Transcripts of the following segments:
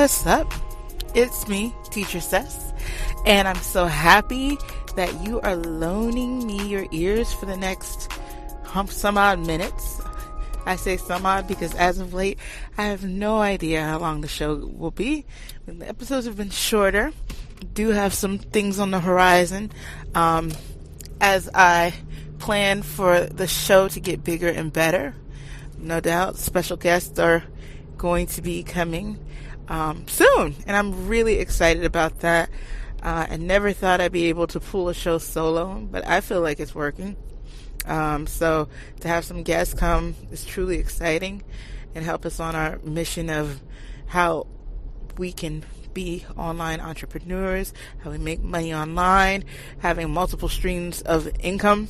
what's up? It's me, Teacher Sess, and I'm so happy that you are loaning me your ears for the next some odd minutes. I say some odd because as of late, I have no idea how long the show will be. The episodes have been shorter. Do have some things on the horizon as I plan for the show to get bigger and better. No doubt, special guests are going to be coming soon, and I'm really excited about that. I never thought I'd be able to pull a show solo, but I feel like it's working. So to have some guests come is truly exciting and help us on our mission of how we can be online entrepreneurs, how we make money online, having multiple streams of income,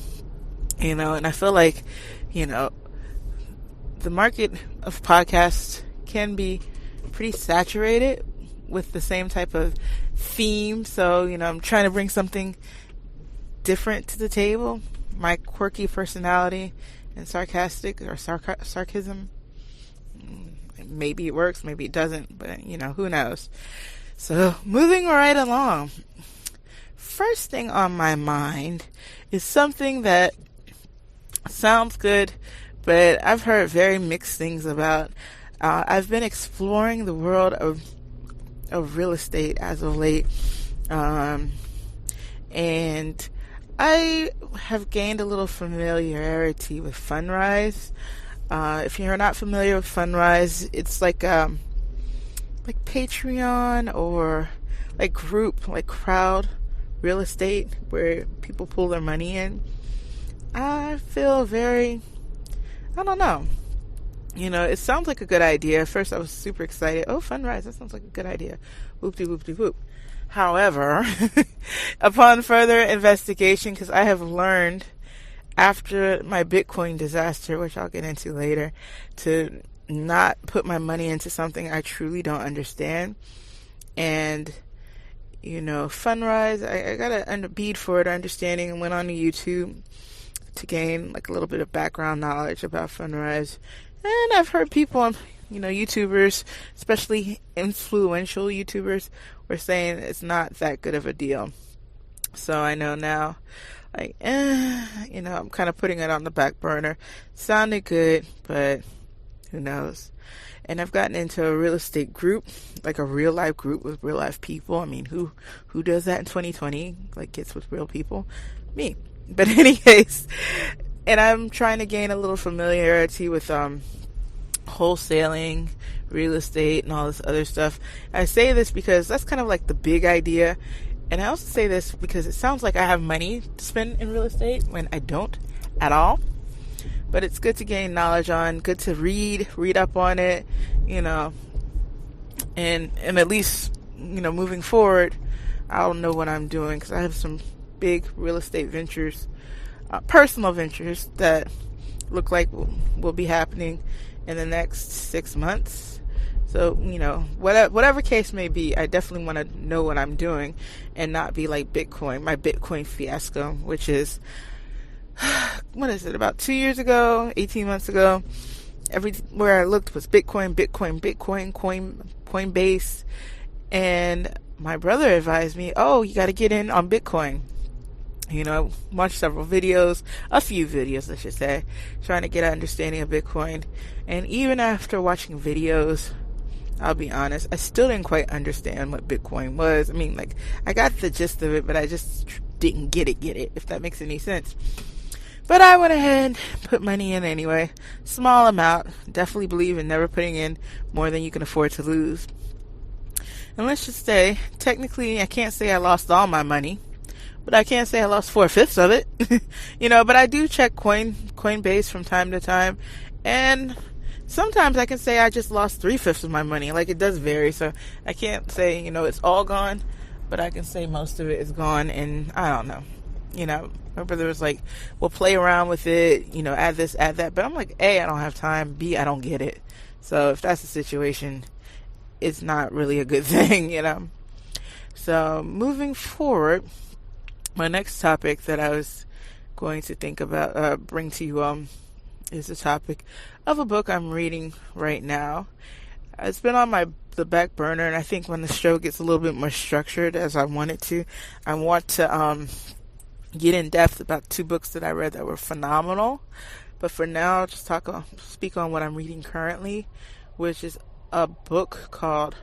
and I feel like, the market of podcasts can be pretty saturated with the same type of theme. So, I'm trying to bring something different to the table. My quirky personality and sarcasm. Maybe it works, maybe it doesn't, but who knows. So, moving right along. First thing on my mind is something that sounds good, but I've heard very mixed things about. I've been exploring the world of real estate as of late, and I have gained a little familiarity with Fundrise. If you're not familiar with Fundrise, it's like Patreon or like group, like crowd real estate where people pull their money in. I feel I don't know. It sounds like a good idea. At first I was super excited. Oh, Fundrise, that sounds like a good idea. Whoop-de-whoop-de-whoop. However, upon further investigation, because I have learned after my Bitcoin disaster, which I'll get into later, to not put my money into something I truly don't understand. And, Fundrise, I got a bead for it, understanding, and went on to YouTube to gain like a little bit of background knowledge about Fundrise. And I've heard people, YouTubers, especially influential YouTubers, were saying it's not that good of a deal. So I know now, I'm kind of putting it on the back burner. Sounded good, but who knows? And I've gotten into a real estate group, like a real life group with real life people. I mean, who does that in 2020? Like, gets with real people? Me. But anyways, and I'm trying to gain a little familiarity with wholesaling, real estate, and all this other stuff. I say this because that's kind of like the big idea. And I also say this because it sounds like I have money to spend in real estate when I don't at all. But it's good to gain knowledge on, good to read up on it, and at least, moving forward, I'll know what I'm doing because I have some big real estate ventures, personal ventures that look like will be happening in the next 6 months. So, whatever case may be, I definitely want to know what I'm doing and not be like Bitcoin, my Bitcoin fiasco, which is, what is it, about 2 years ago, 18 months ago, everywhere I looked was Bitcoin, Coinbase, and my brother advised me, oh, you got to get in on Bitcoin. Watched several videos, a few videos, I should say, trying to get an understanding of Bitcoin. And even after watching videos, I'll be honest, I still didn't quite understand what Bitcoin was. I mean, I got the gist of it, but I just didn't get it, if that makes any sense. But I went ahead and put money in anyway. Small amount. Definitely believe in never putting in more than you can afford to lose. And let's just say, technically, I can't say I lost all my money. But I can't say I lost 4/5 of it, but I do check Coinbase from time to time. And sometimes I can say I just lost 3/5 of my money. Like, it does vary. So I can't say, it's all gone, but I can say most of it is gone. And I don't know, my brother was like, we'll play around with it, add this, add that. But I'm like, A, I don't have time. B, I don't get it. So if that's the situation, it's not really a good thing, So moving forward, my next topic that I was going to think about, bring to you, is the topic of a book I'm reading right now. It's been on my the back burner, and I think when the show gets a little bit more structured as I want it to, I want to get in depth about 2 books that I read that were phenomenal. But for now, I'll just speak on what I'm reading currently, which is a book called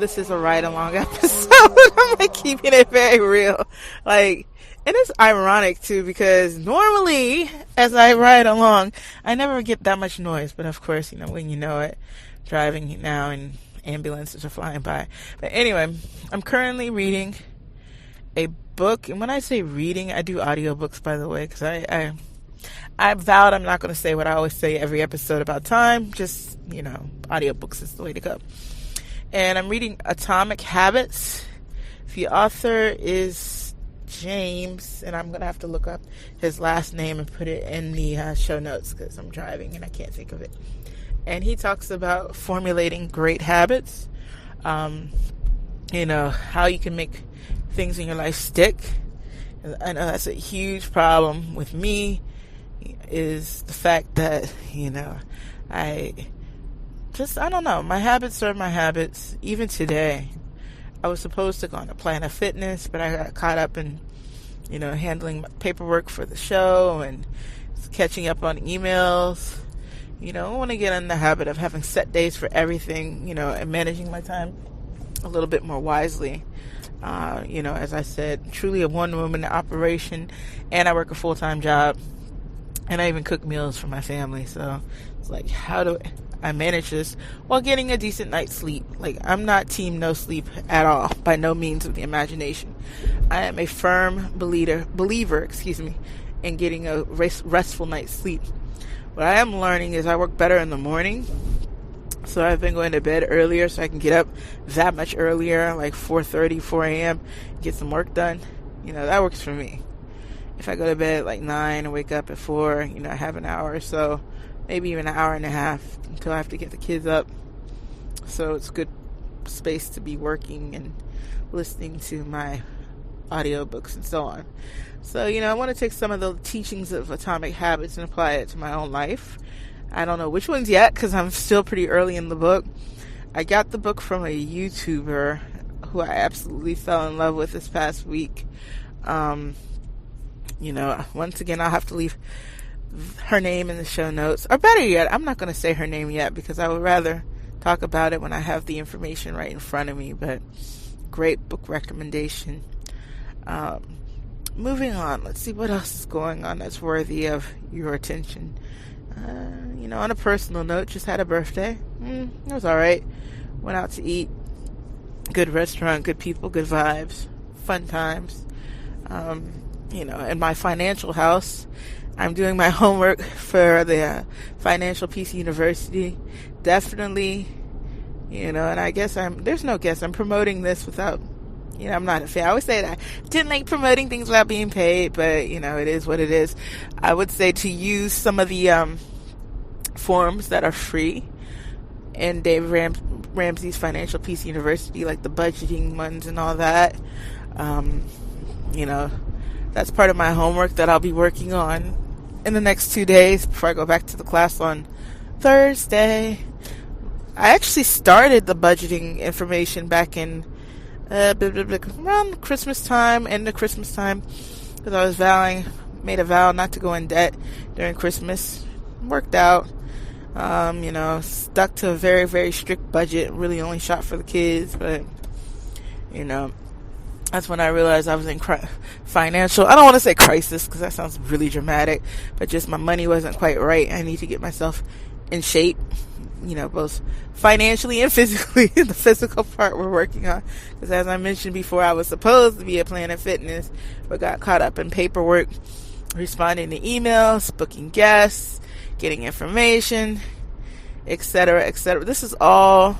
this is a ride-along episode. I'm like keeping it very real. Like, and it's ironic too, because normally as I ride along, I never get that much noise. But of course, when you know it, driving now and ambulances are flying by. But anyway, I'm currently reading a book. And when I say reading, I do audiobooks, by the way, because I vowed I'm not going to say what I always say every episode about time. Just, audiobooks is the way to go. And I'm reading Atomic Habits. The author is James, and I'm going to have to look up his last name and put it in the show notes because I'm driving and I can't think of it. And he talks about formulating great habits, how you can make things in your life stick. I know that's a huge problem with me, is the fact that, I don't know. My habits are my habits. Even today, I was supposed to go on a Planet Fitness, but I got caught up in, handling paperwork for the show and catching up on emails. I want to get in the habit of having set days for everything, and managing my time a little bit more wisely. As I said, truly a one-woman operation, and I work a full-time job, and I even cook meals for my family. So it's like, how do I manage this while getting a decent night's sleep? Like, I'm not team no sleep at all, by no means of the imagination. I am a firm believer, in getting a restful night's sleep. What I am learning is I work better in the morning. So I've been going to bed earlier so I can get up that much earlier, like 4:30, 4 a.m., get some work done. That works for me. If I go to bed at like 9 and wake up at 4, I have an hour or so, maybe even an hour and a half until I have to get the kids up. So it's good space to be working and listening to my audiobooks and so on. So, I want to take some of the teachings of Atomic Habits and apply it to my own life. I don't know which ones yet because I'm still pretty early in the book. I got the book from a YouTuber who I absolutely fell in love with this past week. Once again, I'll have to leave her name in the show notes. Or better yet, I'm not going to say her name yet because I would rather talk about it when I have the information right in front of me. But great book recommendation. Moving on, let's see what else is going on that's worthy of your attention. On a personal note, just had a birthday. It was alright. Went out to eat. Good restaurant, good people, good vibes, fun times. In my financial house, I'm doing my homework for the Financial Peace University. Definitely, and I guess I'm promoting this without, I'm not a fan. I always say that I didn't like promoting things without being paid, but, it is what it is. I would say to use some of the forms that are free in Dave Ramsey's Financial Peace University, like the budgeting ones and all that. That's part of my homework that I'll be working on in the next 2 days before I go back to the class on Thursday. I actually started the budgeting information back in around Christmas time, end of Christmas time, because I was made a vow not to go in debt during Christmas. Worked out. Stuck to a very, very strict budget, really only shot for the kids, but, that's when I realized I was in financial, I don't want to say crisis, because that sounds really dramatic, but just my money wasn't quite right. I need to get myself in shape, both financially and physically. The physical part we're working on, because as I mentioned before, I was supposed to be at Planet Fitness, but got caught up in paperwork, responding to emails, booking guests, getting information, etc., etc. This is all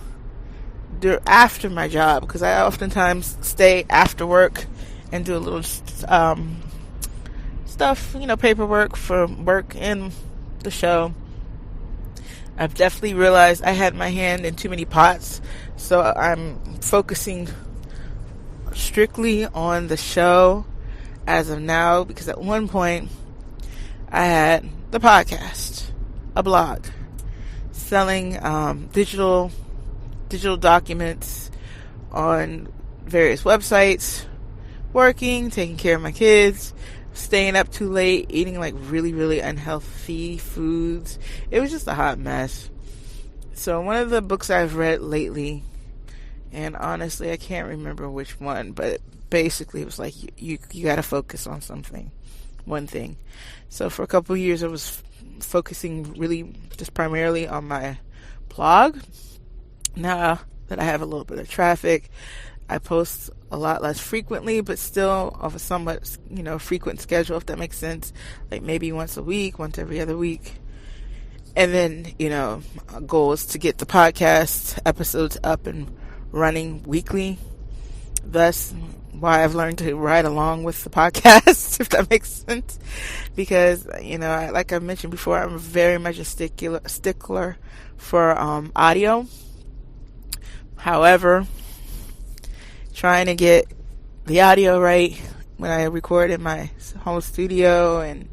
after my job, because I oftentimes stay after work and do a little stuff, paperwork for work and the show. I've definitely realized I had my hand in too many pots, so I'm focusing strictly on the show as of now, because at one point I had the podcast, a blog, selling digital documents on various websites, working, taking care of my kids, staying up too late, eating like really, really unhealthy foods. It was just a hot mess. So one of the books I've read lately, and honestly I can't remember which one, but basically it was like you got to focus on one thing. So for a couple of years I was focusing really just primarily on my blog. Now that I have a little bit of traffic, I post a lot less frequently, but still of a somewhat, frequent schedule, if that makes sense. Like maybe once a week, once every other week. And then, a goal is to get the podcast episodes up and running weekly. Thus, why I've learned to ride along with the podcast, if that makes sense. Because, like I mentioned before, I'm very much a stickler for audio. However, trying to get the audio right when I record in my home studio and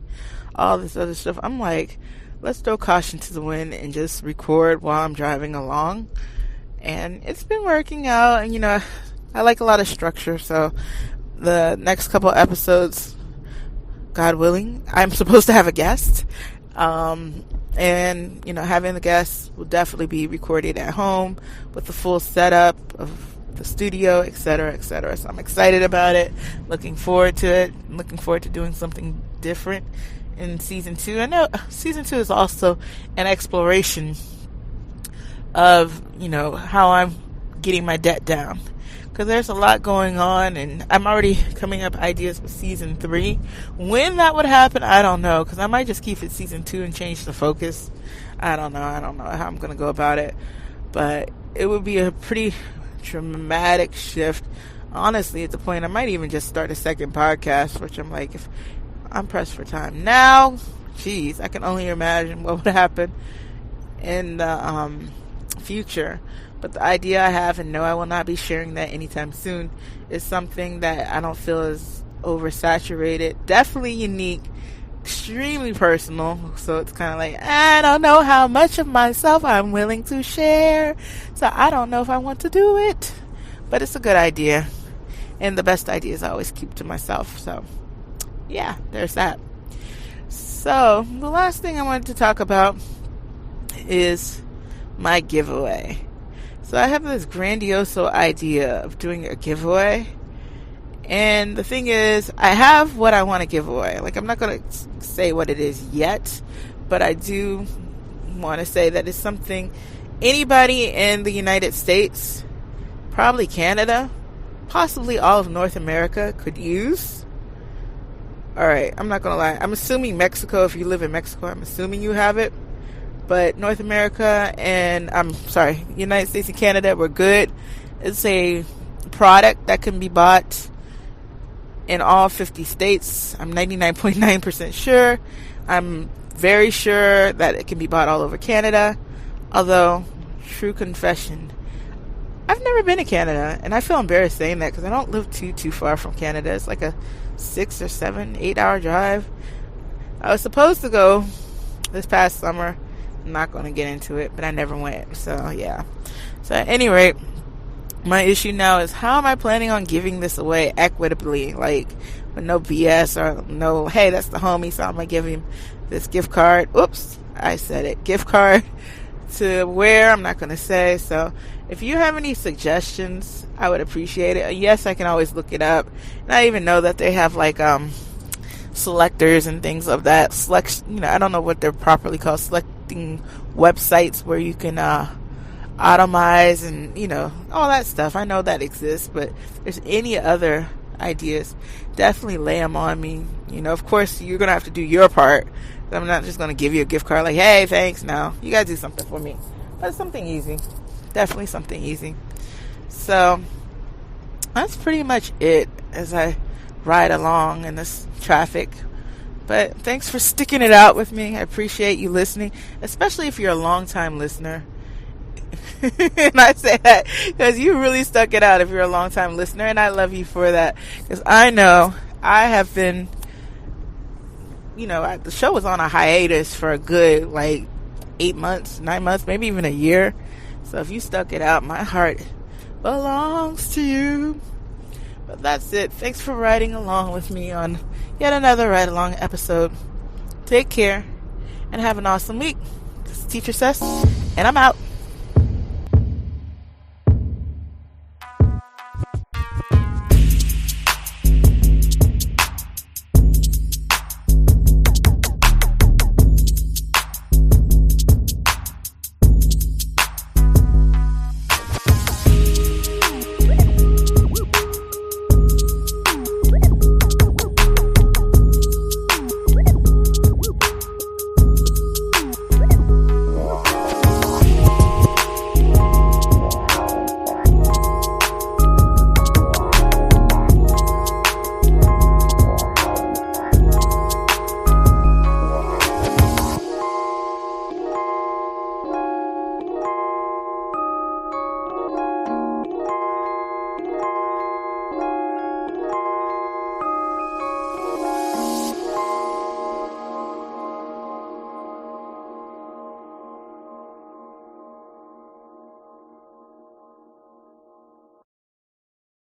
all this other stuff, I'm like, let's throw caution to the wind and just record while I'm driving along. And it's been working out, and I like a lot of structure. So the next couple episodes, God willing, I'm supposed to have a guest, and having the guest will definitely be recorded at home with the full setup of the studio, etc., etc. So I'm excited about it, looking forward to it, looking forward to doing something different in season 2. I know season 2 is also an exploration of how I'm getting my debt down, because there's a lot going on, and I'm already coming up ideas for season 3. When that would happen, I don't know, because I might just keep it season 2 and change the focus. I don't know how I'm going to go about it, but it would be a pretty dramatic shift, honestly, at the point I might even just start a second podcast, which I'm like, if I'm pressed for time now, geez, I can only imagine what would happen in the future. But the idea I have, and no, I will not be sharing that anytime soon, is something that I don't feel is oversaturated, definitely unique, extremely personal. So it's kind of like, I don't know how much of myself I'm willing to share, so I don't know if I want to do it, but it's a good idea, and the best ideas I always keep to myself. So yeah, there's that. So the last thing I wanted to talk about is my giveaway. So I have this grandiose idea of doing a giveaway. And the thing is, I have what I want to give away. Like, I'm not going to say what it is yet, but I do want to say that it's something anybody in the United States, probably Canada, possibly all of North America could use. Alright, I'm not going to lie. I'm assuming Mexico, if you live in Mexico, I'm assuming you have it. But North America and, United States and Canada, we're good. It's a product that can be bought in all 50 states. I'm 99.9% sure. I'm very sure that it can be bought all over Canada. Although, true confession, I've never been to Canada, and I feel embarrassed saying that because I don't live too far from Canada. It's like a 6 or 7, 8 hour drive. I was supposed to go this past summer. I'm not going to get into it, but I never went. So yeah. So at any rate, my issue now is, how am I planning on giving this away equitably? Like, with no BS or no, hey, that's the homie, so I'm going to give him this gift card. Oops, I said it. Gift card to where, I'm not going to say. So if you have any suggestions, I would appreciate it. Yes, I can always look it up. And I even know that they have like selectors and things of that. I don't know what they're properly called. Selecting websites where you can atomize and all that stuff. I know that exists, but if there's any other ideas, definitely lay them on me. Of course you're gonna have to do your part. I'm not just gonna give you a gift card like, hey, thanks. No, you gotta do something for me, but something easy, definitely something easy. So that's pretty much it as I ride along in this traffic. But thanks for sticking it out with me. I appreciate you listening, especially if you're a long-time listener. And I say that because you really stuck it out if you're a long-time listener, and I love you for that, because I know I have been, the show was on a hiatus for a good 8 months, 9 months, maybe even a year. So if you stuck it out, my heart belongs to you. But that's it. Thanks for riding along with me on yet another ride along episode. Take care and have an awesome week. This is Teacher Sess, and I'm out.